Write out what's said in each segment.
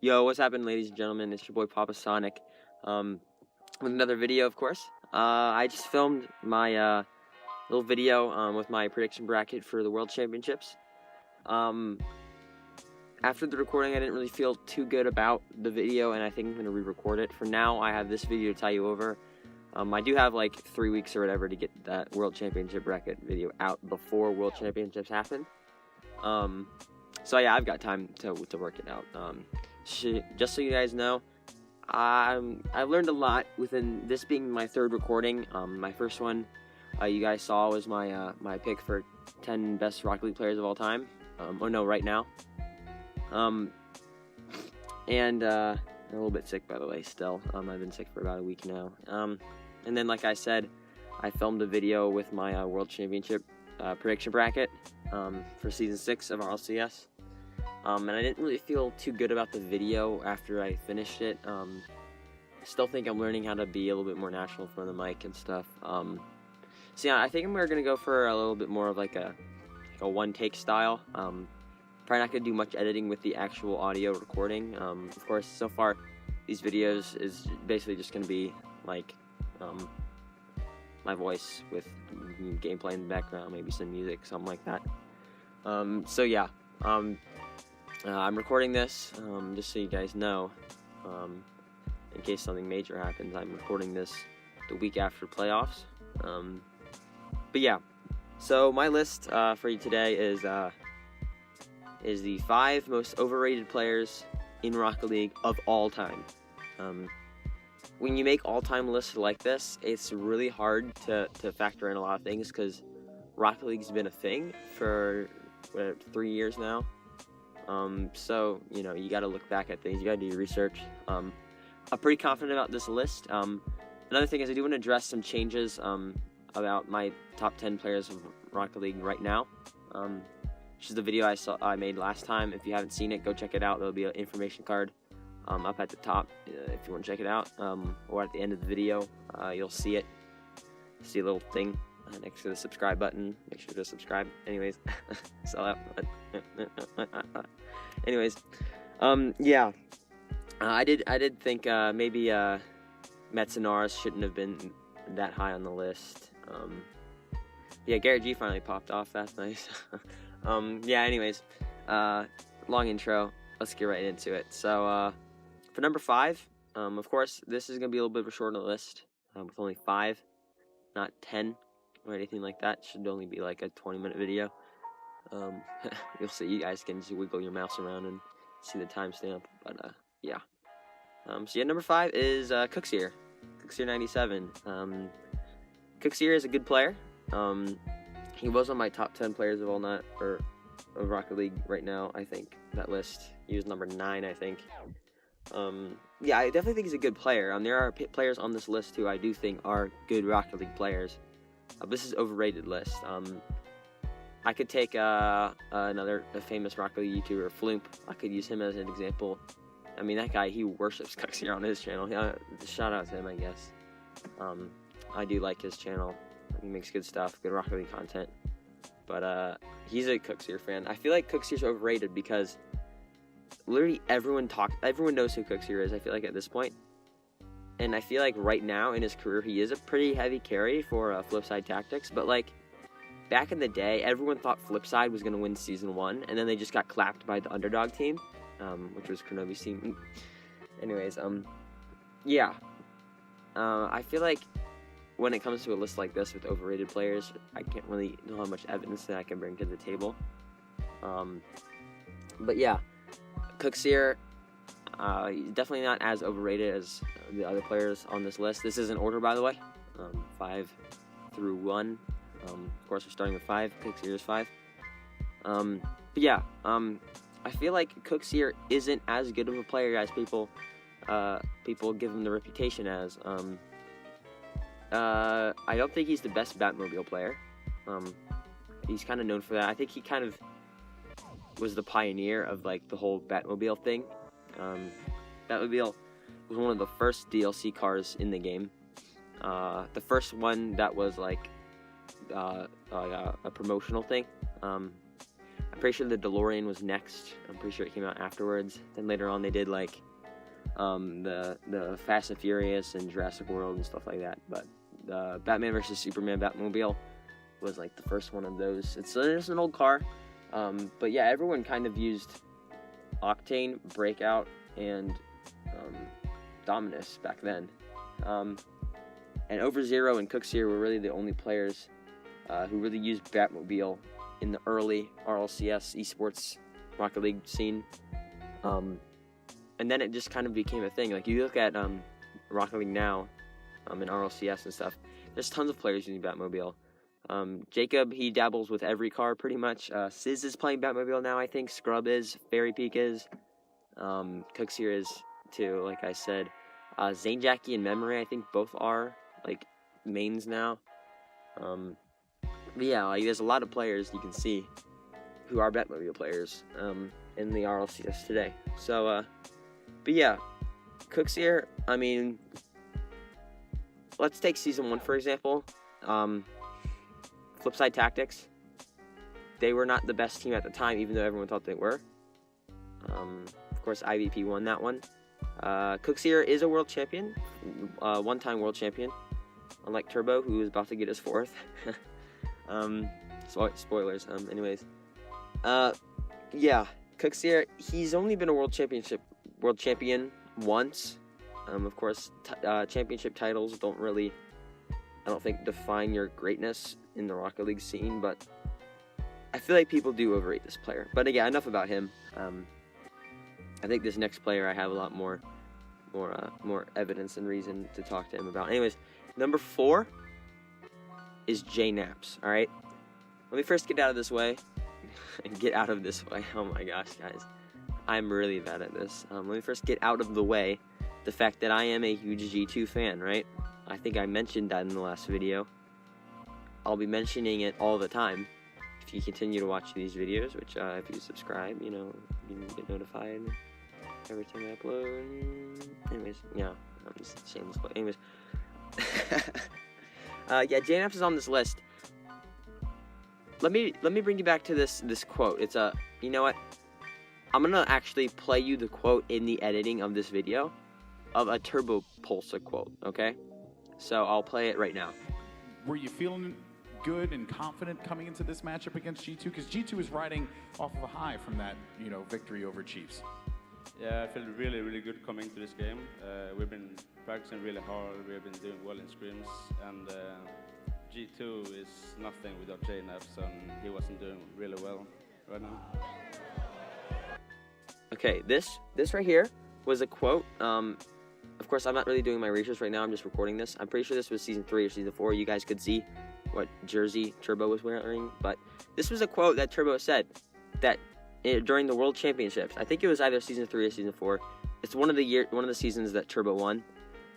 Yo, what's happening, ladies and gentlemen? It's your boy Papa Sonic, with another video, of course. I just filmed my little video with my prediction bracket for the World Championships. After the recording, I didn't really feel too good about the video, and I think I'm going to re-record it. For now, I have this video to tie you over. I do have like 3 weeks or whatever to get that World Championship bracket video out before World Championships happen. So yeah, I've got time to work it out. Just so you guys know, I've learned a lot within this being my third recording. My first one, you guys saw, was my my pick for 10 best Rocket League players of all time. Oh no, right now. And I'm a little bit sick, by the way. Still, I've been sick for about a week now. And then, like I said, I filmed a video with my World Championship prediction bracket for Season 6 of RLCS. And I didn't really feel too good about the video after I finished it. Still think I'm learning how to be a little bit more natural in front of the mic and stuff. So yeah, I think we're gonna go for a little bit more of like a one-take style. Probably not gonna do much editing with the actual audio recording. Of course, so far these videos is basically just gonna be like my voice with gameplay in the background, maybe some music, something like that. So yeah. I'm recording this, just so you guys know, in case something major happens. I'm recording this the week after playoffs. But yeah, so my list for you today is the 5 most overrated players in Rocket League of all time. When you make all-time lists like this, it's really hard to factor in a lot of things, because Rocket League's been a thing for 3 years now. So, you know, you got to look back at things. You got to do your research. I'm pretty confident about this list. Another thing is I do want to address some changes about my top 10 players of Rocket League right now. Which is the video I made last time. If you haven't seen it, go check it out. There'll be an information card up at the top if you want to check it out. Or at the end of the video, you'll see it. See a little thing next to the subscribe button. Make sure to subscribe. Anyways, sell out. Anyways, yeah, I did think maybe Metzenaars shouldn't have been that high on the list. Yeah, Garrett G finally popped off. That's nice. Yeah. Anyways, long intro. Let's get right into it. So for number 5, of course, this is gonna be a little bit of a shorter list with only 5, not 10. Or anything like that. Should only be like a 20-minute video. You'll see. You guys can just wiggle your mouse around and see the timestamp. But yeah. So yeah, number 5 is Cooksier. Cooksier97. Cooksier is a good player. He was on my top 10 players of all night of Rocket League right now. I think that list. He was number 9, I think. Yeah, I definitely think he's a good player. There are players on this list who I do think are good Rocket League players. This is overrated list. I could take another famous Rocket League YouTuber, Floomp. I could use him as an example. I mean, that guy, he worships Cooksier on his channel. Shout out to him, I guess. I do like his channel. He makes good stuff, good Rocket League content. But he's a Cooksier fan. I feel like Cooksier's overrated because literally everyone knows who Cooksier is, I feel like, at this point. And I feel like right now in his career, he is a pretty heavy carry for Flipside Tactics. But like back in the day, everyone thought Flipside was going to win Season 1. And then they just got clapped by the underdog team, which was Kronobi's team. Anyways, yeah. I feel like when it comes to a list like this with overrated players, I can't really know how much evidence that I can bring to the table. But yeah, Cooksier, definitely not as overrated as the other players on this list. This is in order, by the way, 5 through 1. Of course, we're starting with 5. Cooksier is 5. But yeah, I feel like Cooksier isn't as good of a player as people give him the reputation as. I don't think he's the best Batmobile player. He's kind of known for that. I think he kind of was the pioneer of like the whole Batmobile thing. Batmobile was one of the first DLC cars in the game. The first one that was like a promotional thing. I'm pretty sure the DeLorean was next. I'm pretty sure it came out afterwards. Then later on they did like the Fast and Furious and Jurassic World and stuff like that. But the Batman vs Superman Batmobile was like the first one of those. It's an old car, but yeah, everyone kind of used Octane, Breakout, and Dominus back then. And Overzero and Cookseer were really the only players who really used Batmobile in the early RLCS esports Rocket League scene. And then it just kind of became a thing. Like, you look at Rocket League now, in RLCS and stuff, there's tons of players using Batmobile. Jacob, he dabbles with every car pretty much. Sizz is playing Batmobile now, I think. Scrub is. Fairy Peak is. Cookseer is too, like I said. Zane Jackie and Memory, I think both are like mains now. But yeah, like, there's a lot of players you can see who are Batmobile players in the RLCS today. So, but yeah, Cookseer, I mean, let's take Season 1, for example. Flipside Tactics, they were not the best team at the time, even though everyone thought they were. Of course, IVP won that one. Cookseer is a world champion, one-time world champion, unlike Turbo, who is about to get his 4th. Spoilers. Anyways, yeah, Cookseer, he's only been a world champion once. Of course, championship titles don't really, I don't think, define your greatness in the Rocket League scene, but I feel like people do overrate this player. But again, enough about him. I think this next player I have a lot more evidence and reason to talk to him about. Anyways, number 4 is J Naps. All right, let me first get out of this way. Get out of this way. Oh my gosh, guys, I'm really bad at this. Let me first get out of the way the fact that I am a huge G2 fan. Right? I think I mentioned that in the last video. I'll be mentioning it all the time if you continue to watch these videos, which if you subscribe, you know, you get notified every time I upload. Anyways, yeah, I'm just shameless. Anyways, yeah, JNaps is on this list. Let me bring you back to this quote. It's you know what? I'm gonna actually play you the quote in the editing of this video of a Turbo Pulsar quote. Okay, so I'll play it right now. Were you feeling good and confident coming into this matchup against G2? Because G2 is riding off of a high from that, you know, victory over Chiefs. Yeah, I feel really, really good coming to this game. We've been practicing really hard. We've been doing well in scrims, and G2 is nothing without JNaps, and he wasn't doing really well right now. Okay, this right here was a quote. Of course, I'm not really doing my research right now. I'm just recording this. I'm pretty sure this was Season 3 or Season 4. You guys could see what jersey Turbo was wearing, but this was a quote that Turbo said that during the World Championships. I think it was either Season 3 or Season 4. It's one of the seasons that Turbo won,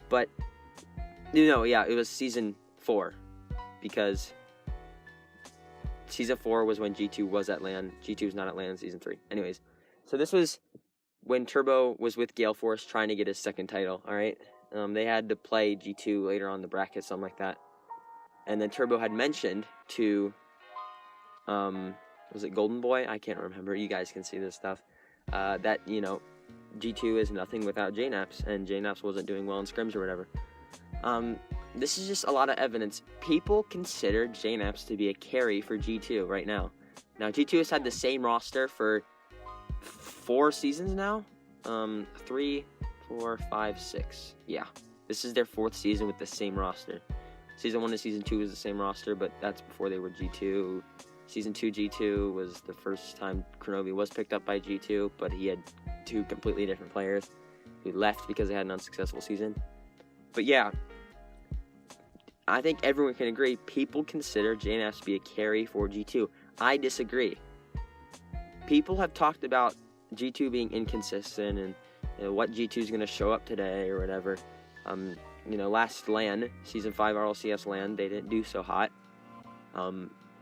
but yeah, it was Season 4 because Season 4 was when G2 was at LAN. G2 was not at LAN in Season 3. Anyways, so this was when Turbo was with Gale Force trying to get his 2nd title. All right, they had to play G2 later on in the bracket, something like that. And then Turbo had mentioned to, was it Golden Boy? I can't remember. You guys can see this stuff. That, you know, G2 is nothing without JNaps, and JNaps wasn't doing well in scrims or whatever. This is just a lot of evidence. People consider JNaps to be a carry for G2 right now. Now, G2 has had the same roster for 4 seasons now. 3, 4, 5, 6. Yeah. This is their 4th season with the same roster. Season 1 and Season 2 was the same roster, but that's before they were G2. Season 2 G2 was the first time Kronovi was picked up by G2, but he had 2 completely different players who left because they had an unsuccessful season. But yeah, I think everyone can agree, people consider JNaps to be a carry for G2. I disagree. People have talked about G2 being inconsistent and, you know, what G2 is going to show up today or whatever. You know, last LAN, Season 5 RLCS LAN, they didn't do so hot.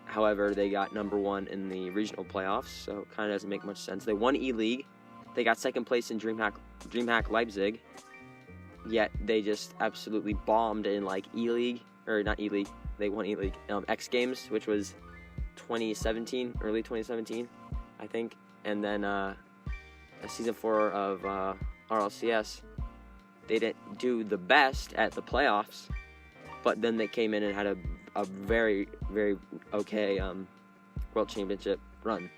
However, they got number 1 in the regional playoffs, so it kind of doesn't make much sense. They won E-League. They got 2nd place in DreamHack Leipzig. Yet they just absolutely bombed in like E-League, or not E-League. They won E-League. X Games, which was 2017, early 2017. I think. And then season 4 of RLCS, they didn't do the best at the playoffs, but then they came in and had a very, very okay World Championship run.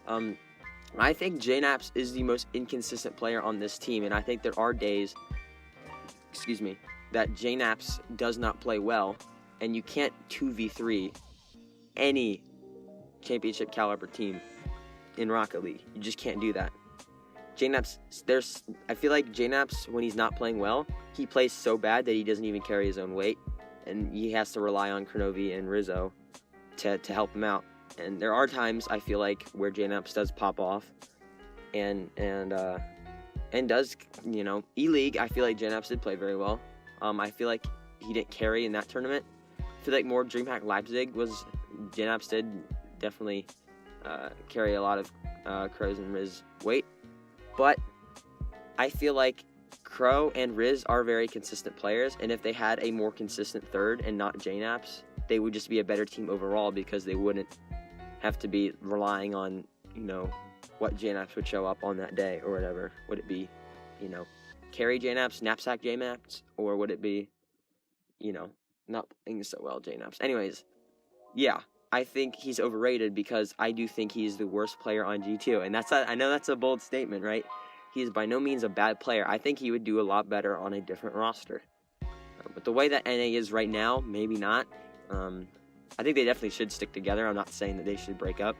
I think JNaps is the most inconsistent player on this team, and I think there are days, that JNaps does not play well, and you can't 2v3 any championship caliber team in Rocket League. You just can't do that. JNaps, I feel like JNaps, when he's not playing well, he plays so bad that he doesn't even carry his own weight, and he has to rely on Kronovi and Rizzo to help him out. And there are times, I feel like, where JNaps does pop off, and does, E-League, I feel like JNaps did play very well. I feel like he didn't carry in that tournament. I feel like more DreamHack Leipzig JNaps did definitely carry a lot of Crow's and Riz weight. But I feel like Crow and Riz are very consistent players, and if they had a more consistent third and not JNaps, they would just be a better team overall because they wouldn't have to be relying on, what JNaps would show up on that day or whatever. Would it be, carry JNaps, knapsack JNaps, or would it be, not playing so well JNaps? Anyways, yeah. I think he's overrated because I do think he's the worst player on G2. And I know that's a bold statement, right? He is by no means a bad player. I think he would do a lot better on a different roster. But the way that NA is right now, maybe not. I think they definitely should stick together. I'm not saying that they should break up.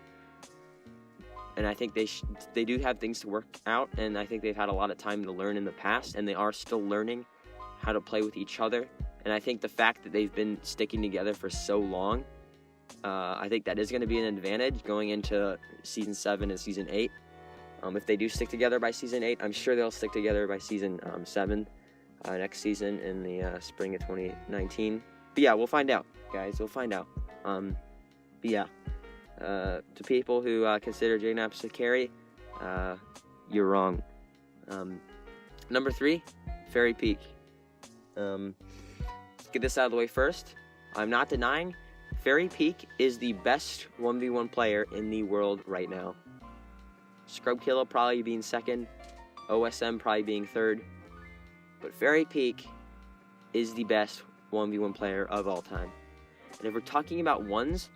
And I think they do have things to work out. And I think they've had a lot of time to learn in the past. And they are still learning how to play with each other. And I think the fact that they've been sticking together for so long, I think that is going to be an advantage going into Season 7 and Season 8. If they do stick together by Season 8, I'm sure they'll stick together by Season 7 next season in the spring of 2019. But yeah, we'll find out, guys. We'll find out. But yeah, to people who consider JNaps a carry, you're wrong. Number 3, Fairy Peak. Let's get this out of the way first. I'm not denying Fairy Peak is the best 1v1 player in the world right now. Scrubkilla probably being second, OSM probably being third, but Fairy Peak is the best 1v1 player of all time. And if we're talking about ones,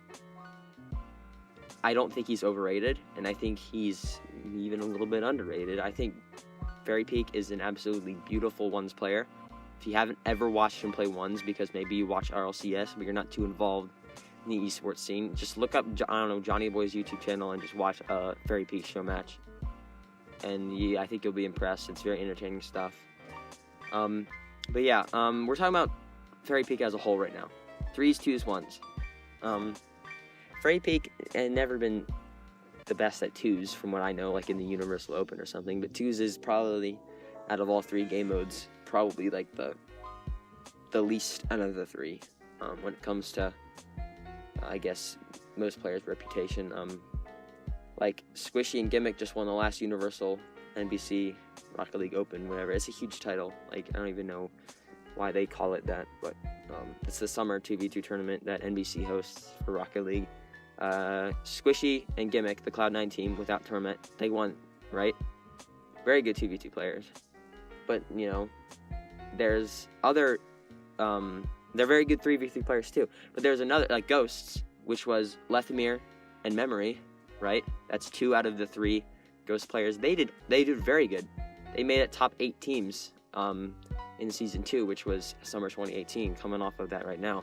I don't think he's overrated, and I think he's even a little bit underrated. I think Fairy Peak is an absolutely beautiful ones player. If you haven't ever watched him play ones, because maybe you watch RLCS, but you're not too involved in the esports scene, just look up, Johnny Boy's YouTube channel and just watch a Fairy Peak show match. And I think you'll be impressed. It's very entertaining stuff. But yeah, we're talking about Fairy Peak as a whole right now. 3s, 2s, 1s. Fairy Peak had never been the best at 2s from what I know, like in the Universal Open or something, but 2s is probably, out of all 3 game modes, probably like the least out of the 3 when it comes to, I guess, most players' reputation. Like Squishy and Gimmick just won the last Universal NBC Rocket League Open, whatever. It's a huge title. Like, I don't even know why they call it that, but it's the summer 2v2 tournament that NBC hosts for Rocket League. Squishy and Gimmick, the Cloud9 team without Torment, they won, right? Very good 2v2 players. But, there's other, they're very good 3v3 players too. But there's another, like Ghosts, which was Lethmir and Memory, right? That's 2 out of the 3 Ghost players. They did very good. They made it top 8 teams in Season 2, which was Summer 2018, coming off of that right now.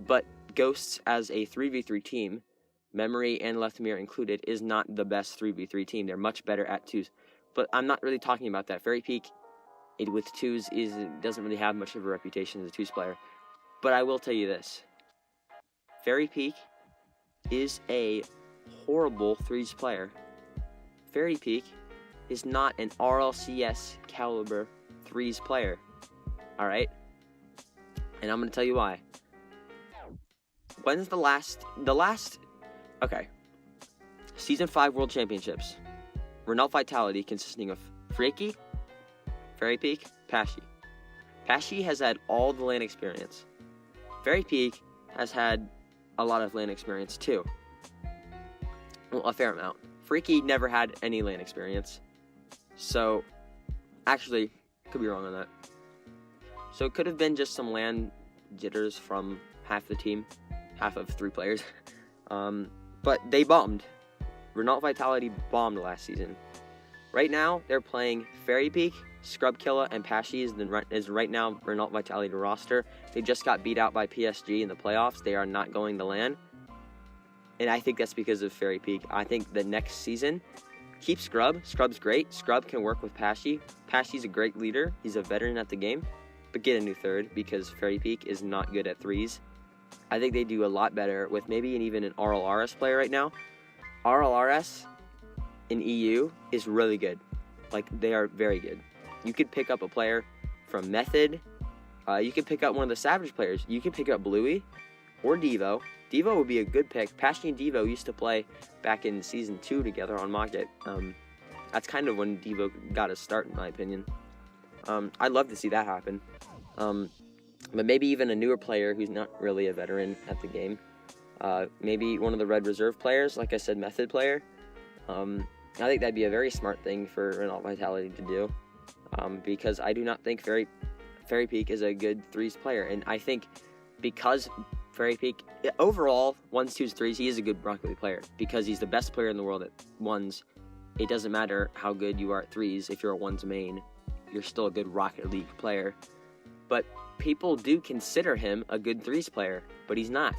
But Ghosts as a 3v3 team, Memory and Lethmir included, is not the best 3v3 team. They're much better at 2s. But I'm not really talking about that. Fairy Peak, with 2s, doesn't really have much of a reputation as a 2s player. But I will tell you this. Fairy Peak is a horrible 3s player. Fairy Peak is not an RLCS caliber 3s player. Alright? And I'm going to tell you why. When's the last, okay. Season 5 World Championships. Renal Vitality consisting of Freaky, Fairy Peak, Pashy. Pashy has had all the LAN experience. Fairy Peak has had a lot of LAN experience too. Well, a fair amount. Freaky never had any LAN experience. So, actually, could be wrong on that. So it could have been just some LAN jitters from half the team, half of 3 players. But they bombed. Renault Vitality bombed last season. Right now, they're playing Fairy Peak, Scrubkilla, and Pashy is right now Renault Vitality roster. They just got beat out by PSG in the playoffs. They are not going to LAN. And I think that's because of Fairy Peak. I think the next season, keep Scrub. Scrub's great. Scrub can work with Pashy. Pashy's a great leader. He's a veteran at the game. But get a new third because Fairy Peak is not good at threes. I think they do a lot better with maybe even an RLRS player right now. RLRS in EU is really good. Like, they are very good. You could pick up a player from Method. You could pick up one of the Savage players. You could pick up Bluey or Devo. Devo would be a good pick. Pashy and Devo used to play back in Season 2 together on Market. That's kind of when Devo got his start, in my opinion. I'd love to see that happen. But maybe even a newer player who's not really a veteran at the game. Maybe one of the Red Reserve players, like I said, Method player. I think that'd be a very smart thing for Renault Vitality to do. Because I do not think Fairy Peak is a good threes player. And I think because Fairy Peak, overall, 1s, 2s, 3s, he is a good Rocket League player. Because he's the best player in the world at 1s. It doesn't matter how good you are at 3s. If you're a 1s main, you're still a good Rocket League player. But people do consider him a good 3s player. But he's not.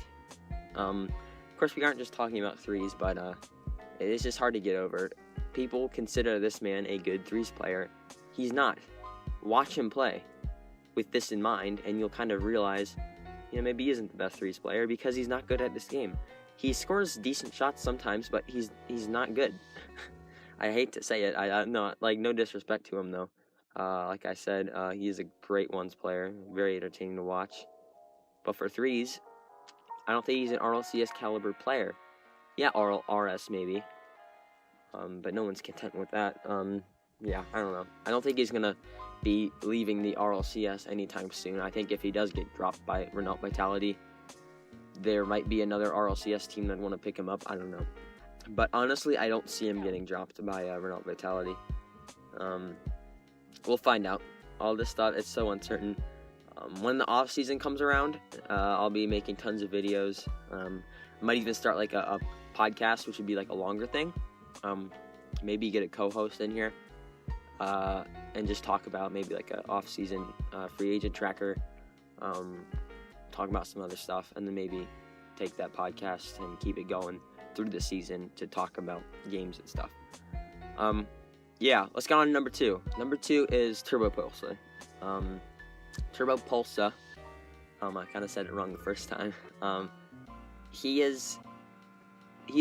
Of course, we aren't just talking about 3s, but it is just hard to get over. People consider this man a good 3s player. He's not. Watch him play with this in mind, and you'll kind of realize, maybe he isn't the best 3s player because he's not good at this game. He scores decent shots sometimes, but he's not good. I hate to say it. No disrespect to him though. Like I said, he is a great 1s player, very entertaining to watch. But for 3s, I don't think he's an RLCS caliber player. Yeah, RS maybe. But no one's content with that. Yeah, I don't know. I don't think he's going to be leaving the RLCS anytime soon. I think if he does get dropped by Renault Vitality, there might be another RLCS team that want to pick him up. I don't know. But honestly, I don't see him getting dropped by Renault Vitality. We'll find out. All this stuff, it's so uncertain. When the off season comes around, I'll be making tons of videos. I might even start like a podcast, which would be like a longer thing. Maybe get a co-host in here and just talk about maybe like a off season free agent tracker. Talk about some other stuff, and then maybe take that podcast and keep it going through the season to talk about games and stuff. Yeah, let's go on to number 2. Number 2 is Turbo Pulsa. Turbo Pulsa. I kind of said it wrong the first time. He has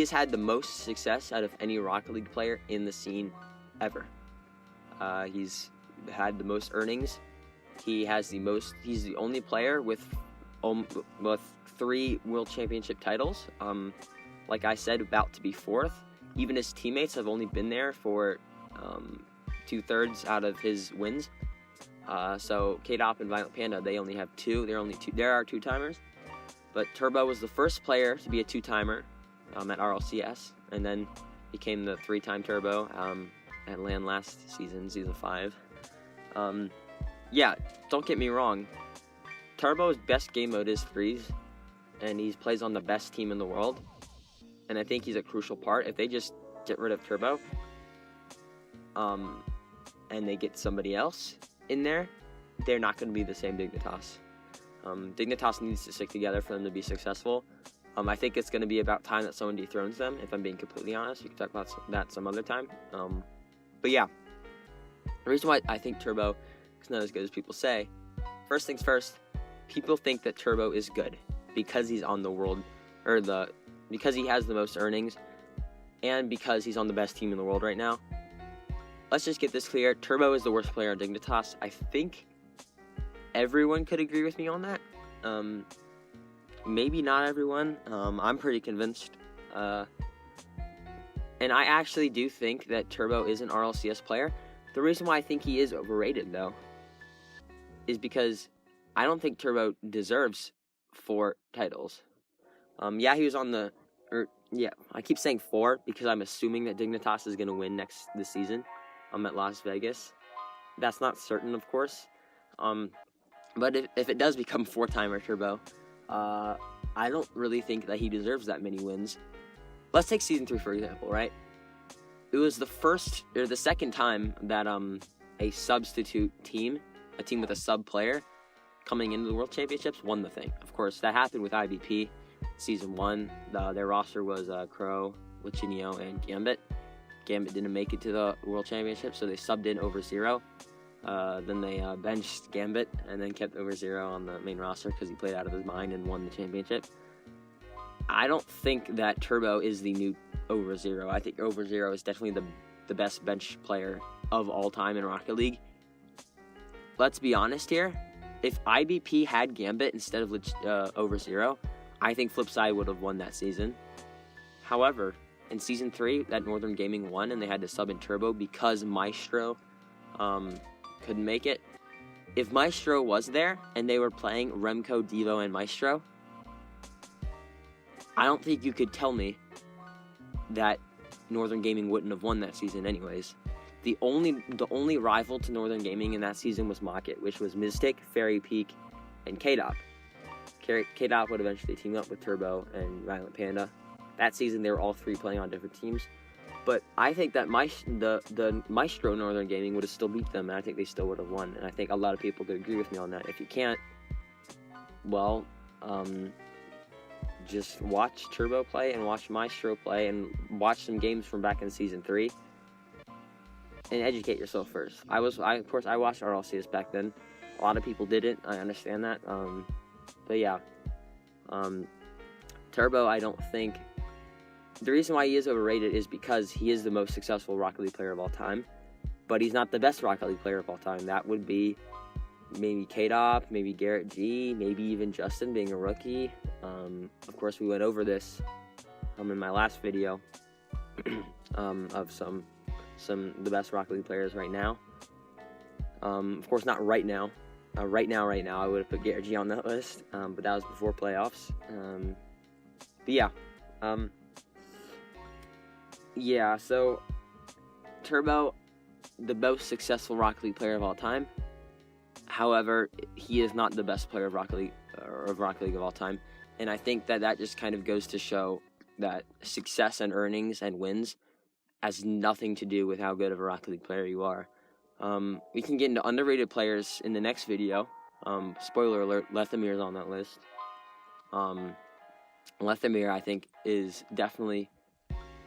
had the most success out of any Rocket League player in the scene ever. He's had the most earnings. He's the only player with 3 World Championship titles. Like I said, about to be 4th. Even his teammates have only been there for 2/3 out of his wins. So K-Dop and Violent Panda, they only have 2. There are 2-timers. But Turbo was the first player to be a 2-timer at RLCS, and then became the 3-time Turbo at LAN last season, Season 5. Yeah, don't get me wrong. Turbo's best game mode is 3s, and he plays on the best team in the world. And I think he's a crucial part. If they just get rid of Turbo, and they get somebody else in there, they're not going to be the same Dignitas. Dignitas needs to stick together for them to be successful. I think it's going to be about time that someone dethrones them, if I'm being completely honest. We can talk about that some other time. But yeah, the reason why I think Turbo is not as good as people say, first things first, people think that Turbo is good because he's on the world, because he has the most earnings, and because he's on the best team in the world right now. Let's just get this clear. Turbo is the worst player on Dignitas. I think everyone could agree with me on that. Maybe not everyone. I'm pretty convinced. And I actually do think that Turbo is an RLCS player. The reason why I think he is overrated, though, is because I don't think Turbo deserves 4 titles. Yeah, he was on the... Yeah, I keep saying 4 because I'm assuming that Dignitas is going to win this season. I'm at Las Vegas. That's not certain, of course. But if it does become 4-timer Turbo, I don't really think that he deserves that many wins. Let's take Season 3, for example, right? It was the second time that a substitute team, a team with a sub player, coming into the World Championships, won the thing. Of course, that happened with IBP. Season 1, their roster was Crow, Lichinio, and Gambit. Gambit didn't make it to the World Championship, so they subbed in Over0. Then they benched Gambit and then kept Over0 on the main roster because he played out of his mind and won the championship. I don't think that Turbo is the new Over0. I think Over0 is definitely the best bench player of all time in Rocket League. Let's be honest here. If IBP had Gambit instead of Over0, I think Flipside would have won that season. However, in Season 3, that Northern Gaming won, and they had to sub in Turbo because Maestro couldn't make it. If Maestro was there, and they were playing Remco, Devo, and Maestro, I don't think you could tell me that Northern Gaming wouldn't have won that season anyways. The only rival to Northern Gaming in that season was Mocket, which was Mystic, Fairy Peak, and K-Dop. K-Dop would eventually team up with Turbo and Violent Panda. That season, they were all 3 playing on different teams. But I think that the Maestro Northern Gaming would have still beat them, and I think they still would have won. And I think a lot of people could agree with me on that. If you can't, well, just watch Turbo play and watch Maestro play and watch some games from back in Season 3 and educate yourself first. Of course, I watched RLCS back then. A lot of people didn't. I understand that. But yeah, Turbo, I don't think... The reason why he is overrated is because he is the most successful Rocket League player of all time, but he's not the best Rocket League player of all time. That would be maybe K-Dop, maybe Garrett G, maybe even Justin being a rookie. Of course, we went over this in my last video of some the best Rocket League players right now. Of course, not right now. Right now, I would have put Garrett G on that list, but that was before playoffs. But yeah. Yeah, so Turbo, the most successful Rocket League player of all time. However, he is not the best player of Rocket League of all time. And I think that just kind of goes to show that success and earnings and wins has nothing to do with how good of a Rocket League player you are. We can get into underrated players in the next video. Spoiler alert, Lethamir is on that list. Lethamir, I think, is definitely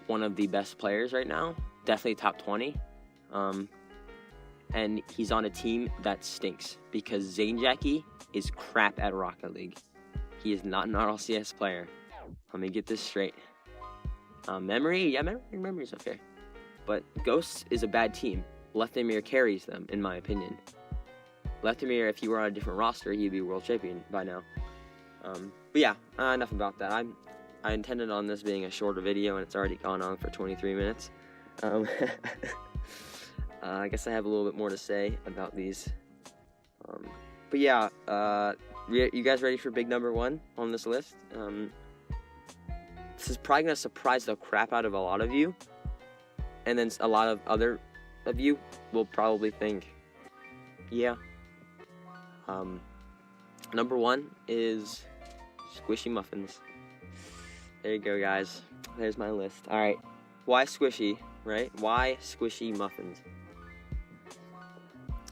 one of the best players right now. Definitely top 20. And he's on a team that stinks because Zane Jackie is crap at Rocket League. He is not an RLCS player. Let me get this straight. Memory is okay. But Ghosts is a bad team. Lethamir carries them, in my opinion. Lethamir, if he were on a different roster, he'd be world champion by now. But yeah, enough about that. I intended on this being a shorter video, and it's already gone on for 23 minutes. I guess I have a little bit more to say about these. But yeah, you guys ready for big number 1 on this list? This is probably going to surprise the crap out of a lot of you. And then a lot of other of you will probably think, yeah. Number 1 is Squishy Muffins. There you go, guys. There's my list. Alright, why Squishy, right? Why Squishy Muffins?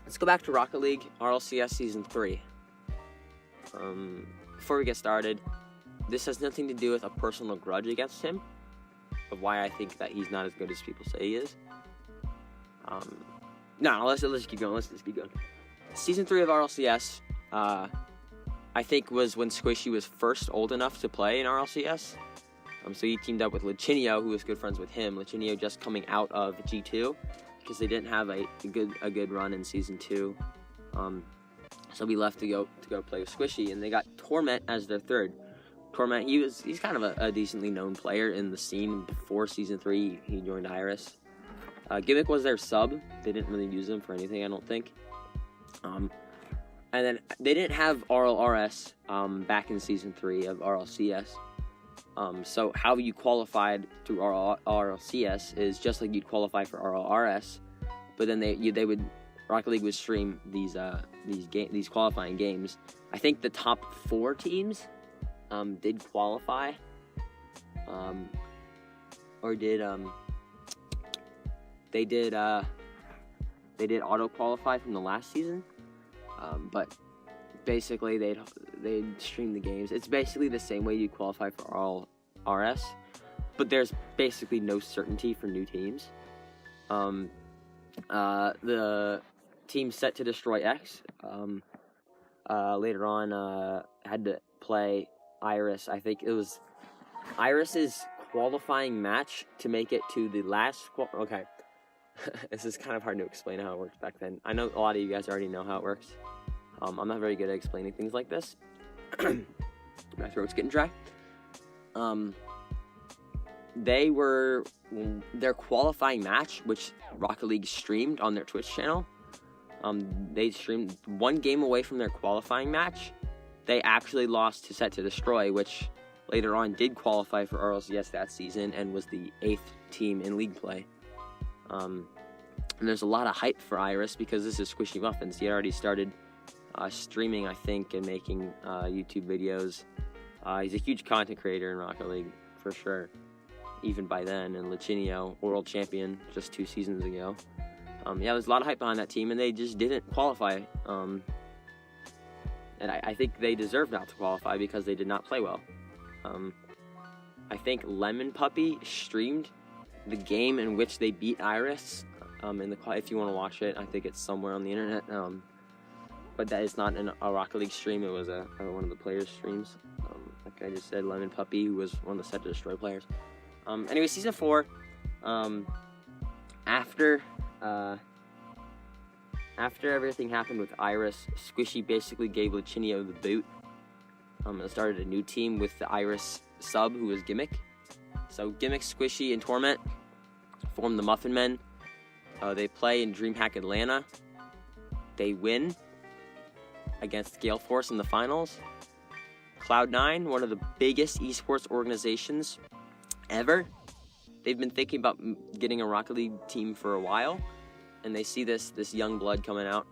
Let's go back to Rocket League RLCS Season 3. Before we get started, this has nothing to do with a personal grudge against him, of why I think that he's not as good as people say he is. No, let's just keep going. Let's just keep going. Season 3 of RLCS, I think was when Squishy was first old enough to play in RLCS. So he teamed up with Lichinio, who was good friends with him. Lichinio just coming out of G2 because they didn't have a good run in Season 2. So we left to go play with Squishy, and they got Torment as their third. Torment, he's kind of a decently known player in the scene. Before Season 3, he joined Iris. Gimmick was their sub. They didn't really use him for anything, I don't think. And then they didn't have RLRS back in Season 3 of RLCS. So how you qualified through RLCS is just like you'd qualify for RLRS, but then Rocket League would stream these qualifying games. I think the top 4 teams did qualify, they did auto qualify from the last season, but basically they'd stream the games. It's basically the same way you qualify for all RS, but there's basically no certainty for new teams. The team set to destroy X later on had to play Iris. I think it was Iris's qualifying match to make it to the last okay. This is kind of hard to explain how it worked back then. I know a lot of you guys already know how it works. I'm not very good at explaining things like this. My throat's getting dry. Their qualifying match, which Rocket League streamed on their Twitch channel. They streamed 1 game away from their qualifying match. They actually lost to Set to Destroy, which later on did qualify for RLCS that season and was the 8th team in league play. And there's a lot of hype for Iris because this is Squishy Muffins. He already started streaming, I think, and making YouTube videos. He's a huge content creator in Rocket League, for sure, even by then. And Lichinio, world champion, just 2 seasons ago. Yeah, there's a lot of hype behind that team, and they just didn't qualify. And I think they deserve not to qualify because they did not play well. I think Lemon Puppy streamed the game in which they beat Iris. If you want to watch it, I think it's somewhere on the internet. But that is not a Rocket League stream. It was one of the players' streams. Like I just said, Lemon Puppy, who was one of the Set to Destroy players. Anyway, Season 4, after everything happened with Iris, Squishy basically gave Lichinio the boot. And started a new team with the Iris sub, who was Gimmick. So Gimmick, Squishy, and Torment form the Muffin Men. They play in DreamHack Atlanta. They win against Gale Force in the finals. Cloud9, one of the biggest esports organizations ever. They've been thinking about getting a Rocket League team for a while, and they see this young blood coming out,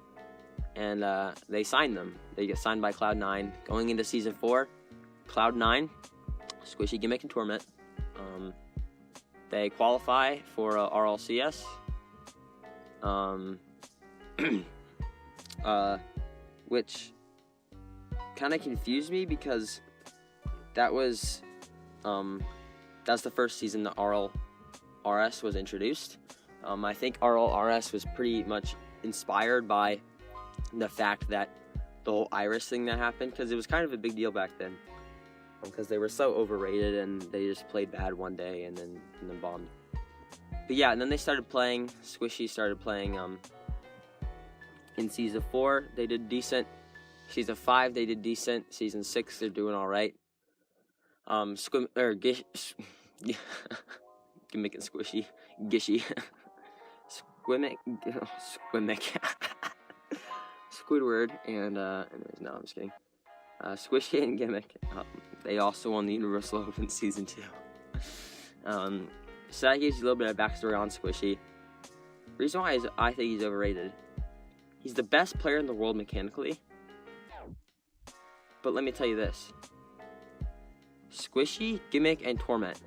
and they sign them. They get signed by Cloud9. Going into Season 4, Cloud9, Squishy, Gimmick, and Torment. They qualify for RLCS. Which kind of confused me because that's the first season that RLRS was introduced. I think RLRS was pretty much inspired by the fact that the whole Iris thing that happened, because it was kind of a big deal back then. Because they were so overrated and they just played bad one day and then bombed. But yeah, and then they started playing. Squishy started playing in Season 4. They did decent. Season 5, they did decent. Season 6, they're doing all right. Gimmick and Squishy. Gishy. Squimmick. Squidward and anyways, no, I'm just kidding. Squishy and Gimmick, they also won the Universal Open Season 2. So that gives you a little bit of backstory on Squishy. Reason why is I think he's overrated. He's the best player in the world mechanically. But let me tell you this. Squishy, Gimmick, and Torment.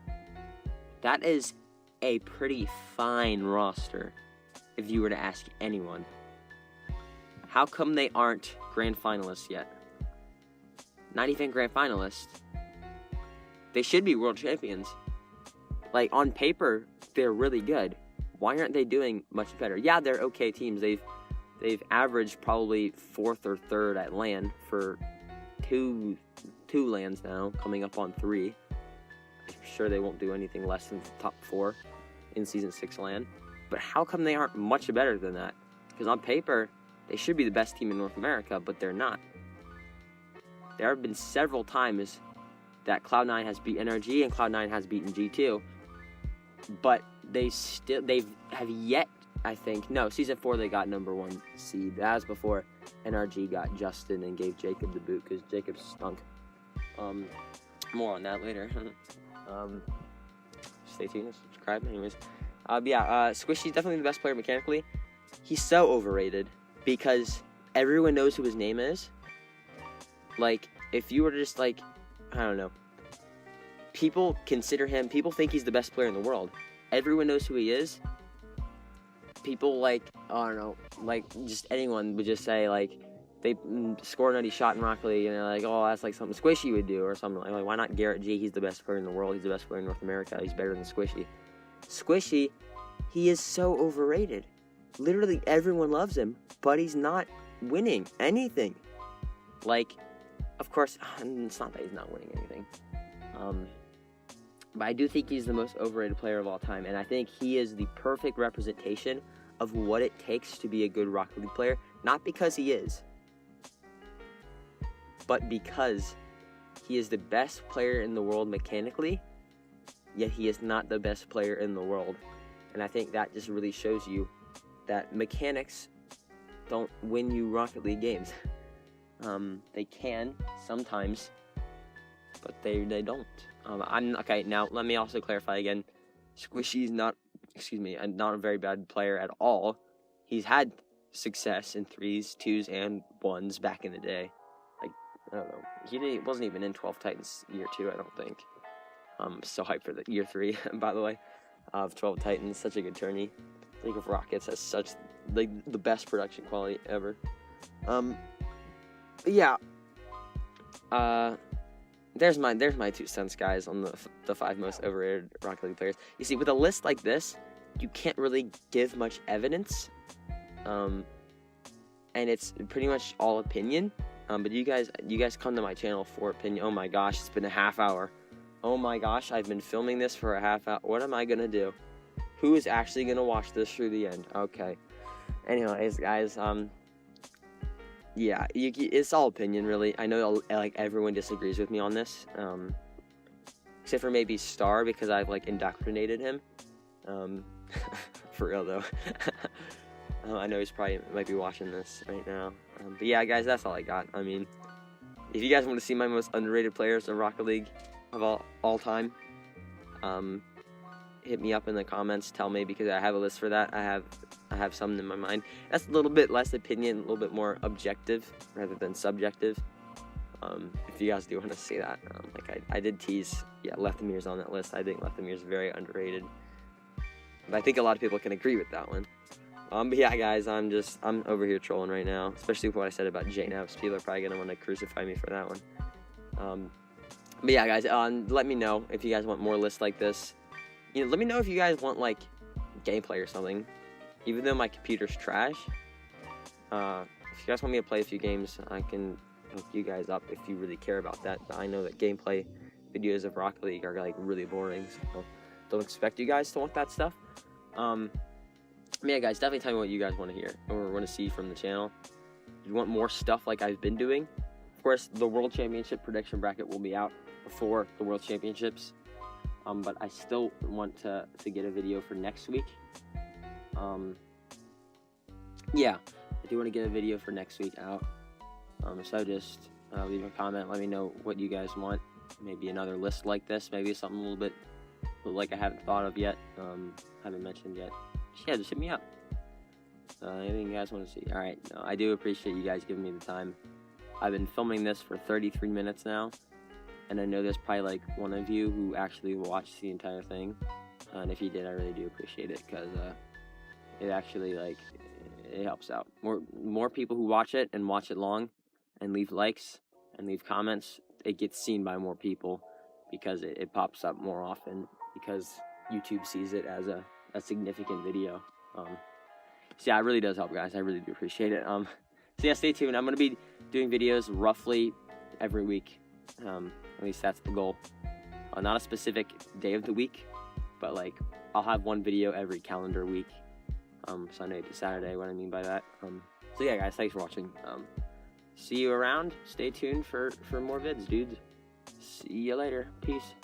That is a pretty fine roster, if you were to ask anyone. How come they aren't grand finalists yet? Not even grand finalists. They should be world champions. Like, on paper, they're really good. Why aren't they doing much better? Yeah, they're okay teams. They've averaged probably 4th or 3rd at LAN for two LANs now, coming up on 3. I'm sure they won't do anything less than top 4 in Season 6 LAN. But how come they aren't much better than that? Because on paper, they should be the best team in North America, but they're not. There have been several times that Cloud9 has beat NRG and Cloud9 has beaten G2, but they have yet, I think, no, Season 4 they got number 1 seed. That was before NRG got Justin and gave Jacob the boot, because Jacob stunk. More on that later. Stay tuned, subscribe, anyways. Squishy's definitely the best player mechanically. He's so overrated because everyone knows who his name is. Like, if you were to just, like, I don't know, people think he's the best player in the world. Everyone knows who he is. People, like, I don't know, like, just anyone would just say, like, they score a nutty shot in Rocket League, and they're like, oh, that's like something Squishy would do, or something like, why not Garrett G? He's the best player in the world. He's the best player in North America. He's better than Squishy. Squishy, he is so overrated. Literally everyone loves him, but he's not winning anything. Like, of course, it's not that he's not winning anything. But I do think he's the most overrated player of all time, and I think he is the perfect representation of what it takes to be a good Rocket League player. Not because he is, but because he is the best player in the world mechanically, yet he is not the best player in the world. And I think that just really shows you that mechanics don't win you Rocket League games. They can sometimes, but they don't. Okay, now let me also clarify again. Squishy's not a very bad player at all. He's had success in 3s, 2s, and 1s back in the day. Like, I don't know. He wasn't even in 12 Titans year 2, I don't think. I'm so hyped for the year 3, by the way, of 12 Titans. Such a good tourney. League of Rockets has such, like, the best production quality ever. There's my 2 cents, guys, on the 5 most overrated Rocket League players. You see, with a list like this, you can't really give much evidence, and it's pretty much all opinion. But you guys come to my channel for opinion. Oh my gosh, it's been a half hour. Oh my gosh, I've been filming this for a half hour. What am I gonna do? Who is actually gonna watch this through the end? Okay. Anyways, guys, yeah, it's all opinion, really. I know, like, everyone disagrees with me on this, except for maybe Star, because I've, like, indoctrinated him. For real, though. I know he's might be watching this right now. But yeah, guys, that's all I got. I mean, if you guys want to see my most underrated players of Rocket League of all time, hit me up in the comments. Tell me, because I have a list for that. I have some in my mind. That's a little bit less opinion, a little bit more objective rather than subjective. If you guys do want to see that, like I did tease, yeah, Lethamir's on that list. I think Lethamir's very underrated, but I think a lot of people can agree with that one. But yeah, guys, I'm over here trolling right now, especially with what I said about JNavs. People are probably gonna want to crucify me for that one. But yeah, guys, let me know if you guys want more lists like this. You know, let me know if you guys want, like, gameplay or something. Even though my computer's trash, if you guys want me to play a few games, I can hook you guys up if you really care about that. But I know that gameplay videos of Rocket League are, like, really boring, so don't expect you guys to want that stuff. Yeah, guys, definitely tell me what you guys want to hear or want to see from the channel. If you want more stuff like I've been doing, of course, the World Championship prediction bracket will be out before the World Championships. But I still want to get a video for next week. Yeah, I do want to get a video for next week out. So just leave a comment, let me know what you guys want. Maybe another list like this, maybe something a little bit like I haven't thought of yet, haven't mentioned yet. Yeah, just hit me up. Anything you guys want to see? Alright, no, I do appreciate you guys giving me the time. I've been filming this for 33 minutes now. And I know there's probably, like, one of you who actually watched the entire thing. And if you did, I really do appreciate it, because it actually, like, it helps out. More people who watch it and watch it long and leave likes and leave comments, it gets seen by more people because it pops up more often, because YouTube sees it as a significant video. So yeah, it really does help, guys. I really do appreciate it. So yeah, stay tuned. I'm going to be doing videos roughly every week. At least that's the goal. Not a specific day of the week, but, like, I'll have one video every calendar week. Sunday to Saturday, what I mean by that. So yeah, guys, thanks for watching. See you around. Stay tuned for more vids, dudes. See you later. Peace.